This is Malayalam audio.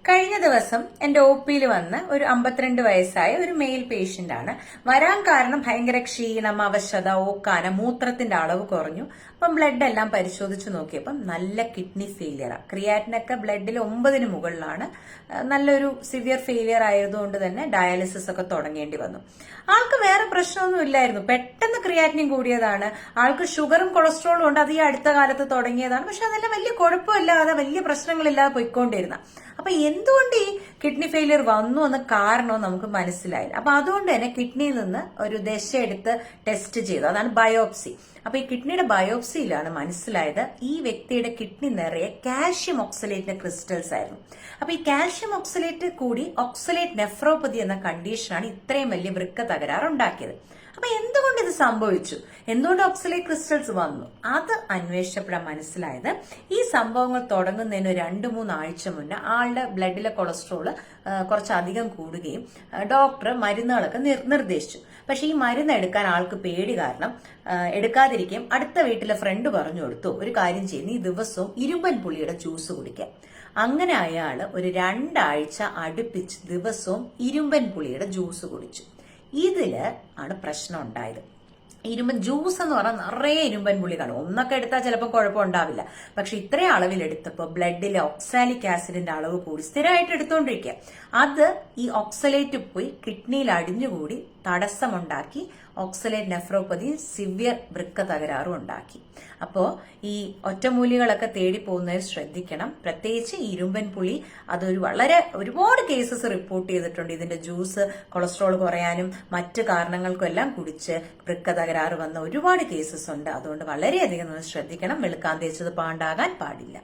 കഴിഞ്ഞ ദിവസം എന്റെ ഒ പിയിൽ വന്ന് ഒരു 52 വയസ്സായ ഒരു മെയിൽ പേഷ്യന്റ് ആണ്. വരാൻ കാരണം ഭയങ്കര ക്ഷീണം, അവശത, ഓക്കാന, മൂത്രത്തിന്റെ അളവ് കുറഞ്ഞു. അപ്പം ബ്ലഡ് എല്ലാം പരിശോധിച്ച് നോക്കിയപ്പം നല്ല കിഡ്നി ഫെയിലിയർ. ക്രിയാറ്റിനൊക്കെ ബ്ലഡിൽ 9 മുകളിലാണ്. നല്ലൊരു സിവിയർ ഫെയിലിയർ ആയതുകൊണ്ട് തന്നെ ഡയാലിസിസ് ഒക്കെ തുടങ്ങേണ്ടി വന്നു. ആൾക്ക് വേറെ പ്രശ്നമൊന്നും ഇല്ലായിരുന്നു. പെട്ടെന്ന് ക്രിയാറ്റിനും കൂടിയതാണ്. ആൾക്ക് ഷുഗറും കൊളസ്ട്രോളും ഉണ്ട്. അത് ഈ അടുത്ത കാലത്ത് തുടങ്ങിയതാണ്. പക്ഷെ അതെല്ലാം വലിയ കുഴപ്പമില്ലാതെ, വലിയ പ്രശ്നങ്ങളില്ലാതെ പോയിക്കൊണ്ടിരുന്ന. അപ്പൊ എന്തുകൊണ്ട് ഈ കിഡ്നി ഫെയിലിയർ വന്നു എന്ന കാരണവും നമുക്ക് മനസ്സിലായില്ല. അപ്പൊ അതുകൊണ്ട് തന്നെ കിഡ്നിയിൽ നിന്ന് ഒരു ദശ എടുത്ത് ടെസ്റ്റ് ചെയ്തു. അതാണ് ബയോപ്സി. അപ്പൊ ഈ കിഡ്നിയുടെ ബയോപ്സിയിലാണ് മനസ്സിലായത് ഈ വ്യക്തിയുടെ കിഡ്നി നിറയെ കാൽഷ്യം ഓക്സലേറ്റിന്റെ ക്രിസ്റ്റൽസ് ആയിരുന്നു. അപ്പൊ ഈ കാൽഷ്യം ഓക്സലേറ്റ് കൂടി ഓക്സലേറ്റ് നെഫ്രോപ്പതി എന്ന കണ്ടീഷനാണ് ഇത്രയും വലിയ വൃക്ക തകരാറ് ഉണ്ടാക്കിയത്. അപ്പൊ എന്തുകൊണ്ട് ഇത് സംഭവിച്ചു, എന്തുകൊണ്ട് ഓക്സലേറ്റ് ക്രിസ്റ്റൽസ് വന്നു, അത് അന്വേഷിച്ചപ്പോഴാണ് മനസ്സിലായത് ഈ സംഭവങ്ങൾ തുടങ്ങുന്നതിന് 2-3 ആഴ്ച മുന്നേ ആളുടെ ബ്ലഡിലെ കൊളസ്ട്രോള് കുറച്ചധികം കൂടുകയും ഡോക്ടർ മരുന്നുകളൊക്കെ നിർദ്ദേശിച്ചു. പക്ഷെ ഈ മരുന്ന് എടുക്കാൻ ആൾക്ക് പേടി കാരണം എടുക്കാതിരിക്കുകയും അടുത്ത വീട്ടിലെ ഫ്രണ്ട് പറഞ്ഞു കൊടുത്തു, ഒരു കാര്യം ചെയ്യുന്നു, ഈ ദിവസവും ഇരുമ്പൻ പുളിയുടെ ജ്യൂസ് കുടിക്കാം. അങ്ങനെ അയാള് ഒരു 2 ആഴ്ച അടുപ്പിച്ച് ദിവസവും ഇരുമ്പൻ പുളിയുടെ ജ്യൂസ് കുടിച്ചു. ഇതില് ആണ് പ്രശ്നം ഉണ്ടായത്. ഇരുമ്പൻ ജ്യൂസ് എന്ന് പറഞ്ഞാൽ നിറയെ ഇരുമ്പൻ പുളി കാണും. ഒന്നൊക്കെ എടുത്താൽ ചിലപ്പോൾ കുഴപ്പമുണ്ടാവില്ല. പക്ഷെ ഇത്രയും അളവിൽ എടുത്തപ്പോൾ ബ്ലഡിലെ ഓക്സാലിക് ആസിഡിന്റെ അളവ് കൂടി സ്ഥിരമായിട്ട് എടുത്തുകൊണ്ടിരിക്കുക. അത് ഈ ഓക്സലേറ്റ് പോയി കിഡ്നിയിൽ അടിഞ്ഞുകൂടി തടസ്സമുണ്ടാക്കി ഓക്സലേറ്റ് നെഫ്രോപ്പതി, സിവിയർ വൃക്ക തകരാറും ഉണ്ടാക്കി. അപ്പോ ഈ ഒറ്റമൂലികളൊക്കെ തേടി പോകുന്നതിൽ ശ്രദ്ധിക്കണം. പ്രത്യേകിച്ച് ഇരുമ്പൻ പുളി അതൊരു ഒരുപാട് കേസസ് റിപ്പോർട്ട് ചെയ്തിട്ടുണ്ട്. ഇതിന്റെ ജ്യൂസ് കൊളസ്ട്രോൾ കുറയാനും മറ്റു കാരണങ്ങൾക്കും എല്ലാം കുടിച്ച് വൃക്ക തകരാറ് വന്ന ഒരുപാട് കേസസ് ഉണ്ട്. അതുകൊണ്ട് വളരെയധികം നമ്മൾ ശ്രദ്ധിക്കണം. വെളുക്കാൻ തേച്ചത് പാണ്ടാകാൻ പാടില്ല.